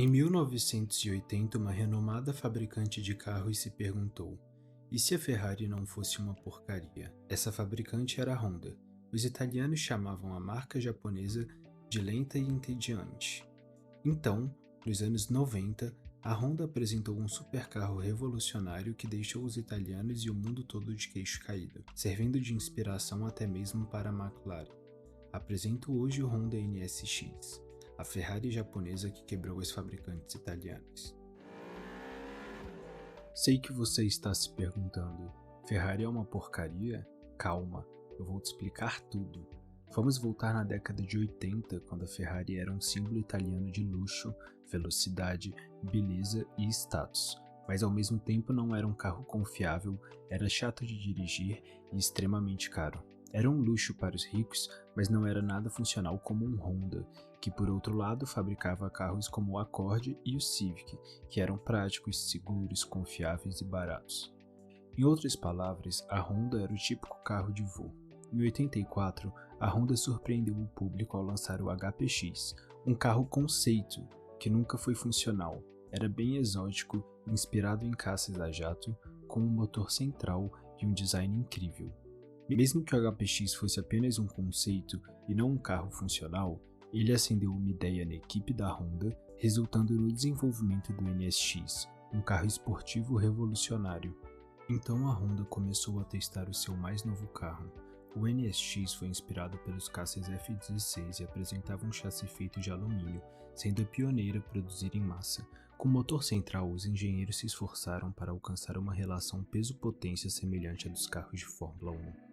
Em 1980, uma renomada fabricante de carros se perguntou: e se a Ferrari não fosse uma porcaria? Essa fabricante era a Honda. Os italianos chamavam a marca japonesa de lenta e entediante. Então, nos anos 90, a Honda apresentou um supercarro revolucionário que deixou os italianos e o mundo todo de queixo caído, servindo de inspiração até mesmo para a McLaren. Apresento hoje o Honda NSX, a Ferrari japonesa que quebrou os fabricantes italianos. Sei que você está se perguntando: Ferrari é uma porcaria? Calma, eu vou te explicar tudo. Vamos voltar na década de 80, quando a Ferrari era um símbolo italiano de luxo, velocidade, beleza e status, mas ao mesmo tempo não era um carro confiável, era chato de dirigir e extremamente caro. Era um luxo para os ricos, mas não era nada funcional como um Honda, que por outro lado fabricava carros como o Accord e o Civic, que eram práticos, seguros, confiáveis e baratos. Em outras palavras, a Honda era o típico carro de vô. Em 84, a Honda surpreendeu o público ao lançar o HPX, um carro conceito que nunca foi funcional. Era bem exótico, inspirado em caças a jato, com um motor central e um design incrível. Mesmo que o HPX fosse apenas um conceito e não um carro funcional, ele acendeu uma ideia na equipe da Honda, resultando no desenvolvimento do NSX, um carro esportivo revolucionário. Então a Honda começou a testar o seu mais novo carro. O NSX foi inspirado pelos caças F-16 e apresentava um chassi feito de alumínio, sendo a pioneira a produzir em massa. Com o motor central, os engenheiros se esforçaram para alcançar uma relação peso-potência semelhante à dos carros de Fórmula 1.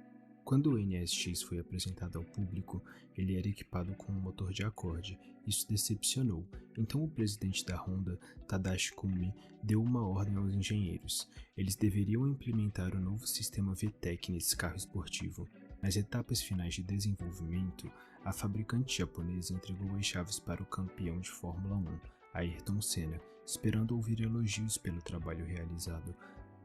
Quando o NSX foi apresentado ao público, ele era equipado com um motor de Accord. Isso decepcionou, então o presidente da Honda, Tadashi Kumi, deu uma ordem aos engenheiros. Eles deveriam implementar o novo sistema VTEC nesse carro esportivo. Nas etapas finais de desenvolvimento, a fabricante japonesa entregou as chaves para o campeão de Fórmula 1, Ayrton Senna, esperando ouvir elogios pelo trabalho realizado.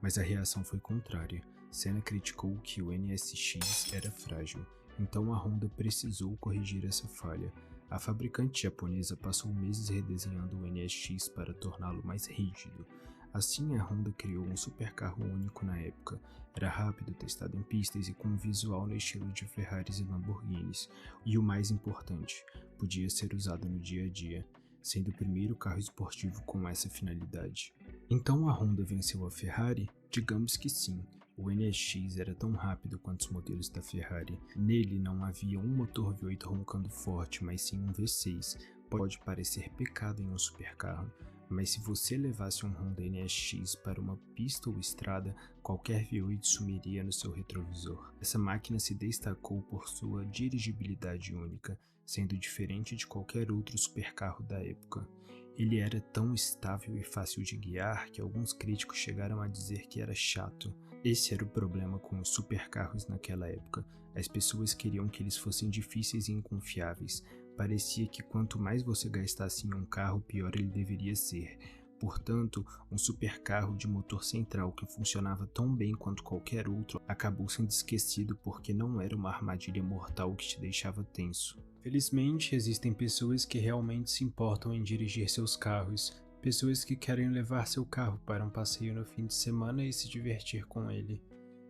Mas a reação foi contrária. Senna criticou que o NSX era frágil, então a Honda precisou corrigir essa falha. A fabricante japonesa passou meses redesenhando o NSX para torná-lo mais rígido. Assim, a Honda criou um supercarro único na época. Era rápido, testado em pistas e com um visual no estilo de Ferraris e Lamborghinis. E o mais importante, podia ser usado no dia a dia, sendo o primeiro carro esportivo com essa finalidade. Então a Honda venceu a Ferrari? Digamos que sim. O NSX era tão rápido quanto os modelos da Ferrari. Nele não havia um motor V8 roncando forte, mas sim um V6. Pode parecer pecado em um supercarro, mas se você levasse um Honda NSX para uma pista ou estrada, qualquer V8 sumiria no seu retrovisor. Essa máquina se destacou por sua dirigibilidade única, sendo diferente de qualquer outro supercarro da época. Ele era tão estável e fácil de guiar que alguns críticos chegaram a dizer que era chato. Esse era o problema com os supercarros naquela época. As pessoas queriam que eles fossem difíceis e inconfiáveis. Parecia que quanto mais você gastasse em um carro, pior ele deveria ser. Portanto, um supercarro de motor central que funcionava tão bem quanto qualquer outro acabou sendo esquecido porque não era uma armadilha mortal que te deixava tenso. Felizmente, existem pessoas que realmente se importam em dirigir seus carros, pessoas que querem levar seu carro para um passeio no fim de semana e se divertir com ele.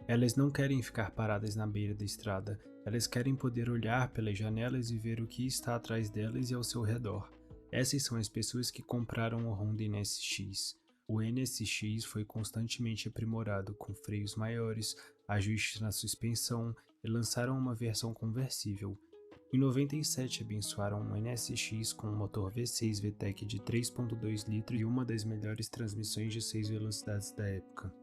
Elas não querem ficar paradas na beira da estrada, elas querem poder olhar pelas janelas e ver o que está atrás delas e ao seu redor. Essas são as pessoas que compraram o Honda NSX. O NSX foi constantemente aprimorado com freios maiores, ajustes na suspensão e lançaram uma versão conversível. Em 97 abençoaram um NSX com um motor V6 VTEC de 3.2 litros e uma das melhores transmissões de 6 velocidades da época.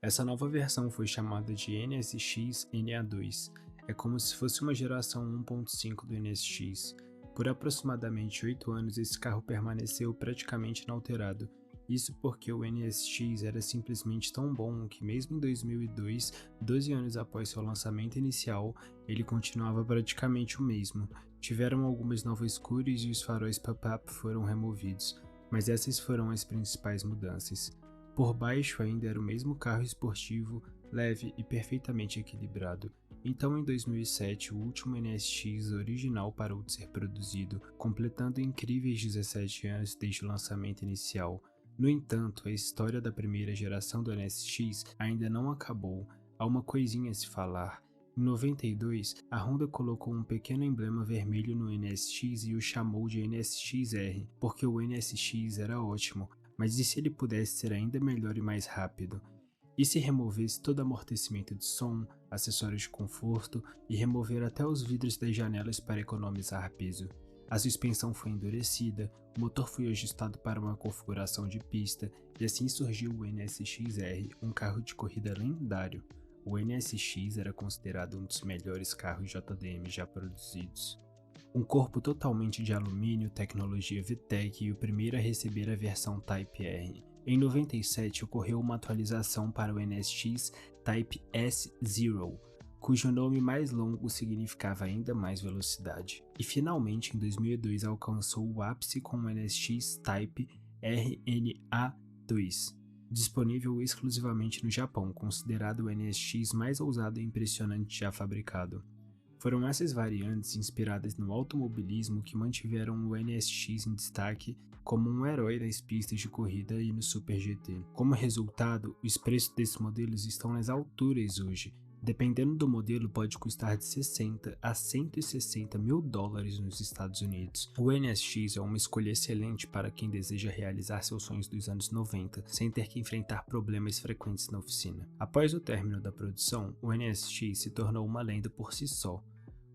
Essa nova versão foi chamada de NSX NA2. É como se fosse uma geração 1.5 do NSX. Por aproximadamente 8 anos, esse carro permaneceu praticamente inalterado. Isso porque o NSX era simplesmente tão bom que mesmo em 2002, 12 anos após seu lançamento inicial, ele continuava praticamente o mesmo. Tiveram algumas novas cores e os faróis pop-up foram removidos, mas essas foram as principais mudanças. Por baixo ainda era o mesmo carro esportivo, leve e perfeitamente equilibrado. Então, em 2007, o último NSX original parou de ser produzido, completando incríveis 17 anos desde o lançamento inicial. No entanto, a história da primeira geração do NSX ainda não acabou. Há uma coisinha a se falar. Em 92, a Honda colocou um pequeno emblema vermelho no NSX e o chamou de NSX-R, porque o NSX era ótimo, mas e se ele pudesse ser ainda melhor e mais rápido? E se removesse todo amortecimento de som, acessórios de conforto e remover até os vidros das janelas para economizar peso? A suspensão foi endurecida, o motor foi ajustado para uma configuração de pista e assim surgiu o NSX-R, um carro de corrida lendário. O NSX era considerado um dos melhores carros JDM já produzidos. Um corpo totalmente de alumínio, tecnologia VTEC e o primeiro a receber a versão Type R. Em 97 ocorreu uma atualização para o NSX Type S0, cujo nome mais longo significava ainda mais velocidade. E finalmente em 2002 alcançou o ápice com o NSX Type RNA2, disponível exclusivamente no Japão, considerado o NSX mais ousado e impressionante já fabricado. Foram essas variantes inspiradas no automobilismo que mantiveram o NSX em destaque como um herói das pistas de corrida e no Super GT. Como resultado, os preços desses modelos estão nas alturas hoje. Dependendo do modelo, pode custar de 60 a 160 mil dólares nos Estados Unidos. O NSX é uma escolha excelente para quem deseja realizar seus sonhos dos anos 90 sem ter que enfrentar problemas frequentes na oficina. Após o término da produção, o NSX se tornou uma lenda por si só.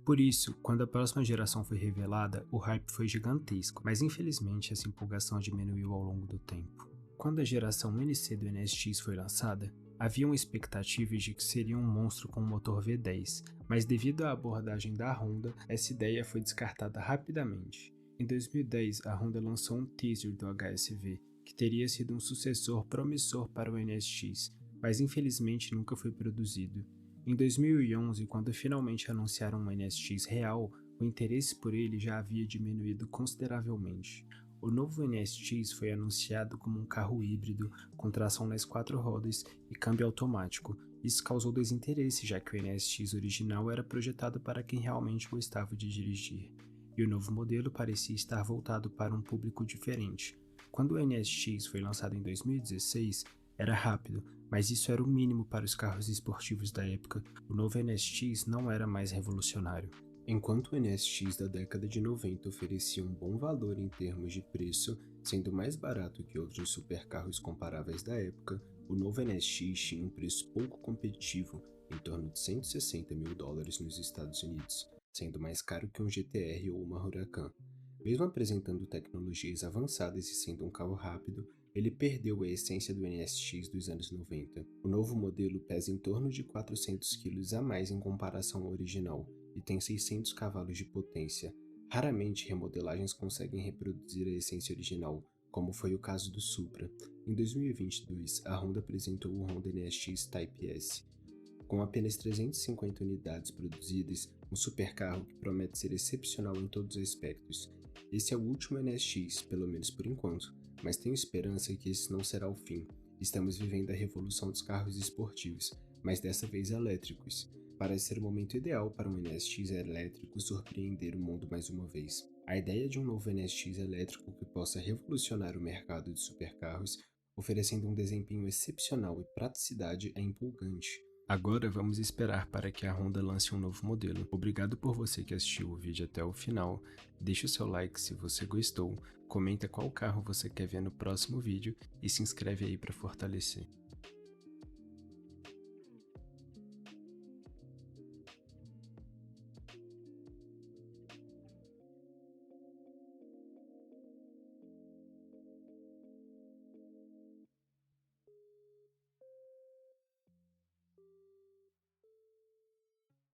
Por isso, quando a próxima geração foi revelada, o hype foi gigantesco, mas infelizmente essa empolgação diminuiu ao longo do tempo. Quando a geração NC do NSX foi lançada, haviam expectativas de que seria um monstro com um motor V10, mas devido à abordagem da Honda, essa ideia foi descartada rapidamente. Em 2010, a Honda lançou um teaser do HSV, que teria sido um sucessor promissor para o NSX, mas infelizmente nunca foi produzido. Em 2011, quando finalmente anunciaram um NSX real, o interesse por ele já havia diminuído consideravelmente. O novo NSX foi anunciado como um carro híbrido, com tração nas 4 rodas e câmbio automático. Isso causou desinteresse, já que o NSX original era projetado para quem realmente gostava de dirigir, e o novo modelo parecia estar voltado para um público diferente. Quando o NSX foi lançado em 2016, era rápido, mas isso era o mínimo para os carros esportivos da época. O novo NSX não era mais revolucionário. Enquanto o NSX da década de 90 oferecia um bom valor em termos de preço, sendo mais barato que outros supercarros comparáveis da época, o novo NSX tinha um preço pouco competitivo, em torno de 160 mil dólares nos Estados Unidos, sendo mais caro que um GTR ou uma Huracan. Mesmo apresentando tecnologias avançadas e sendo um carro rápido, ele perdeu a essência do NSX dos anos 90. O novo modelo pesa em torno de 400 kg a mais em comparação ao original e tem 600 cavalos de potência. Raramente remodelagens conseguem reproduzir a essência original, como foi o caso do Supra. Em 2022, a Honda apresentou o Honda NSX Type S. Com apenas 350 unidades produzidas, um supercarro que promete ser excepcional em todos os aspectos. Esse é o último NSX, pelo menos por enquanto, mas tenho esperança que esse não será o fim. Estamos vivendo a revolução dos carros esportivos, mas dessa vez elétricos. Parece ser o momento ideal para um NSX elétrico surpreender o mundo mais uma vez. A ideia de um novo NSX elétrico que possa revolucionar o mercado de supercarros, oferecendo um desempenho excepcional e praticidade, é empolgante. Agora vamos esperar para que a Honda lance um novo modelo. Obrigado por você que assistiu o vídeo até o final. Deixe o seu like se você gostou, comenta qual carro você quer ver no próximo vídeo e se inscreve aí para fortalecer.